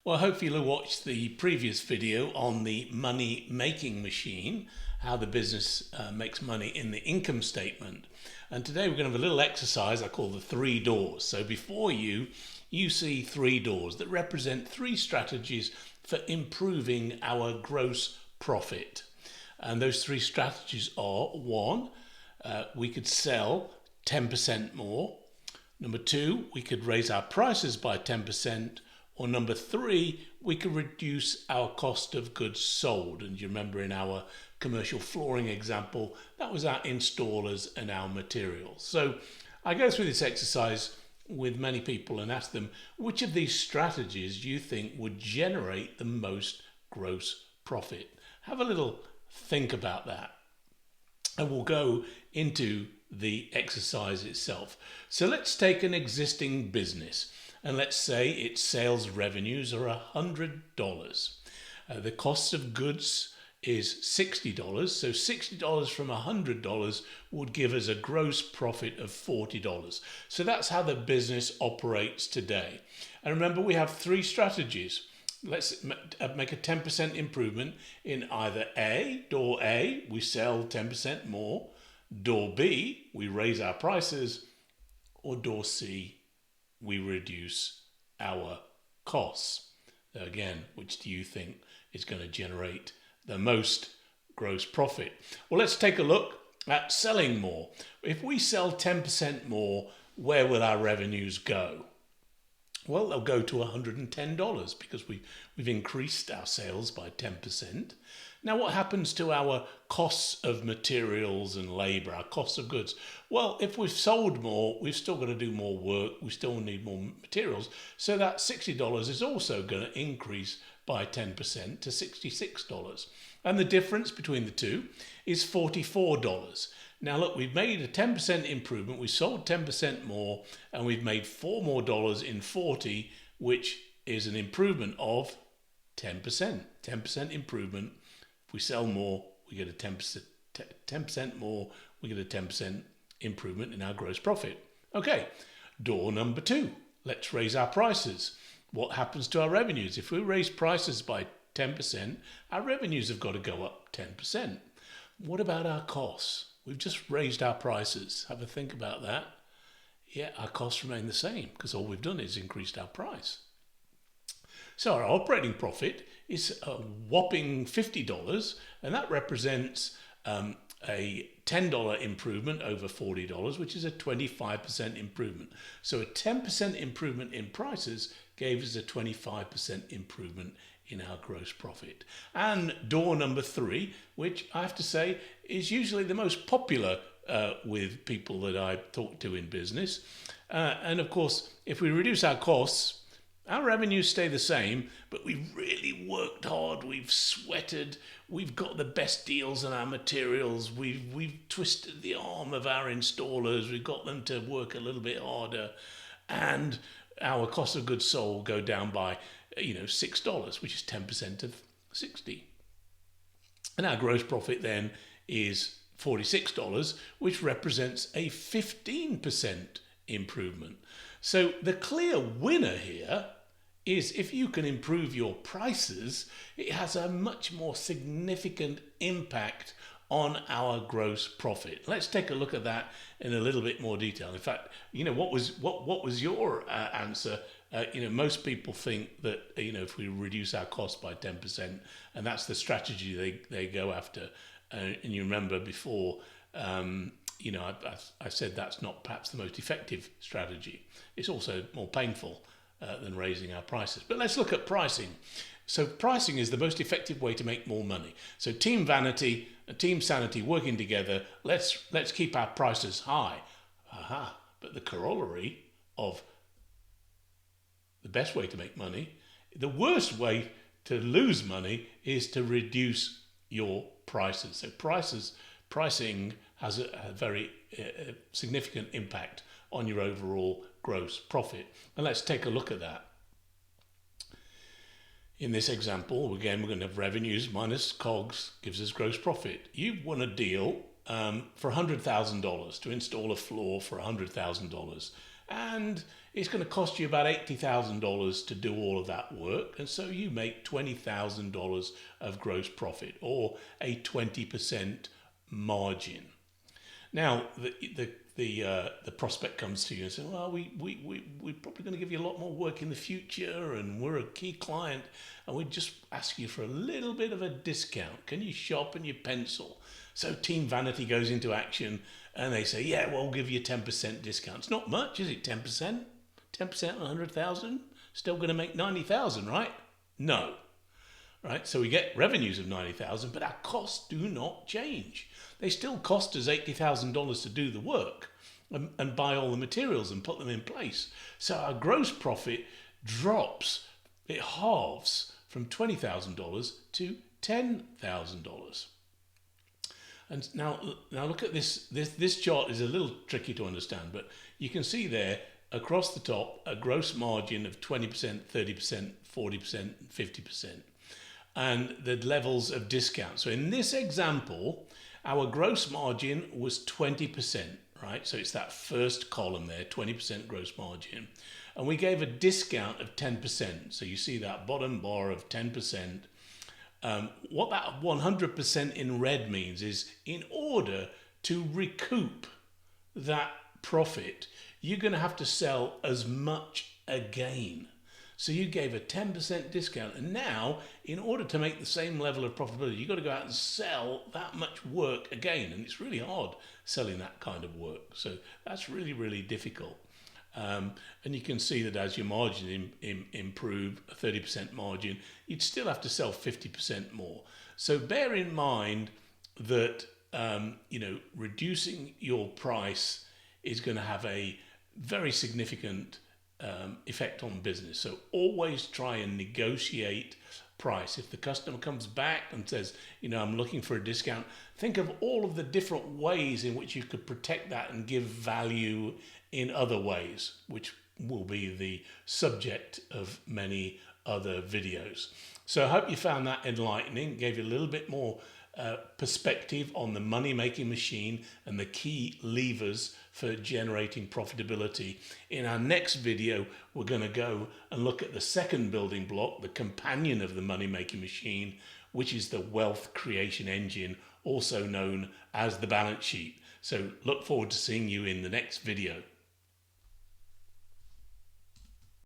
Well, hopefully you'll watch the previous video on the money making machine, how the business makes money in the income statement. And today we're going to have a little exercise I call the three doors. So before you see three doors that represent three strategies for improving our gross profit. And those three strategies are: one, we could sell 10% more. Number two, we could raise our prices by 10%. Or number three, we could reduce our cost of goods sold. And you remember in our commercial flooring example, that was our installers and our materials. So I go through this exercise with many people and ask them, which of these strategies do you think would generate the most gross profit? Have a little think about that. And we'll go into the exercise itself. So let's take an existing business. And let's say its sales revenues are $100. The cost of goods is $60. So $60 from $100 would give us a gross profit of $40. So that's how the business operates today. And remember, we have three strategies. Let's make a 10% improvement in either door A, we sell 10% more. Door B, we raise our prices. Or door C, we reduce our costs. Again, which do you think is going to generate the most gross profit? Well, let's take a look at selling more. If we sell 10% more, where will our revenues go? Well, they'll go to $110 because we've increased our sales by 10%. Now, what happens to our costs of materials and labor, our costs of goods? Well, if we've sold more, we've still got to do more work. We still need more materials. So that $60 is also going to increase by 10% to $66. And the difference between the two is $44. Now, look, we've made a 10% improvement. We sold 10% more, and we've made $4 more in 40, which is an improvement of 10%. 10% improvement. If we sell more, we get a 10% more, we get a 10% improvement in our gross profit. Okay, door number two. Let's raise our prices. What happens to our revenues? If we raise prices by 10%, our revenues have got to go up 10%. What about our costs? We've just raised our prices. Have a think about that. Yeah, our costs remain the same because all we've done is increased our price. So our operating profit is a whopping $50, and that represents a $10 improvement over $40, which is a 25% improvement. So a 10% improvement in prices gave us a 25% improvement in our gross profit. And door number three, which I have to say is usually the most popular with people that I talk to in business. And of course, if we reduce our costs, our revenues stay the same, but we've really worked hard, we've sweated, we've got the best deals on our materials, we've twisted the arm of our installers, we've got them to work a little bit harder, and our cost of goods sold go down by $6, which is 10% of 60. And our gross profit then is $46, which represents a 15% improvement. So the clear winner here is if you can improve your prices, it has a much more significant impact on our gross profit. Let's take a look at that in a little bit more detail. In fact, what was your answer? Most people think that if we reduce our costs by 10%, and that's the strategy they go after. And you remember before, I said that's not perhaps the most effective strategy. It's also more painful than raising our prices. But let's look at pricing. So pricing is the most effective way to make more money. So team vanity and team sanity working together, let's keep our prices high. Aha. But the corollary of the best way to make money, the worst way to lose money is to reduce your prices. So pricing has a very significant impact on your overall gross profit. And let's take a look at that. In this example, again, we're going to have revenues minus COGS gives us gross profit. You've won a deal for $100,000 to install a floor for $100,000. and it's going to cost you about $80,000 to do all of that work, and so you make $20,000 of gross profit, or a 20% margin. Now, the prospect comes to you and says, well, we're probably going to give you a lot more work in the future, and we're a key client, and we just ask you for a little bit of a discount. Can you sharpen your pencil? So Team Vanity goes into action, and they say, yeah, well, we'll give you a 10% discount. It's not much, is it? 10%? 10% on 100,000? Still going to make 90,000, right? No. Right, so we get revenues of 90,000, but our costs do not change. They still cost us $80,000 to do the work and buy all the materials and put them in place. So our gross profit drops, it halves from $20,000 to $10,000. And now look at this. This chart is a little tricky to understand, but you can see there across the top a gross margin of 20%, 30%, 40%, 50%. And the levels of discount. So in this example, our gross margin was 20%, right? So it's that first column there, 20% gross margin. And we gave a discount of 10%. So you see that bottom bar of 10%. What that 100% in red means is, in order to recoup that profit, you're going to have to sell as much again. So you gave a 10% discount, and now, in order to make the same level of profitability, you've got to go out and sell that much work again, and it's really hard selling that kind of work. So that's really, really difficult. And you can see that as your margin improve, a 30% margin, you'd still have to sell 50% more. So bear in mind that reducing your price is going to have a very significant effect on business. So always try and negotiate price. If the customer comes back and says, I'm looking for a discount, think of all of the different ways in which you could protect that and give value in other ways, which will be the subject of many other videos. So I hope you found that enlightening, gave you a little bit more perspective on the money-making machine and the key levers for generating profitability. In our next video, we're going to go and look at the second building block, the companion of the money-making machine, which is the wealth creation engine, also known as the balance sheet. So look forward to seeing you in the next video.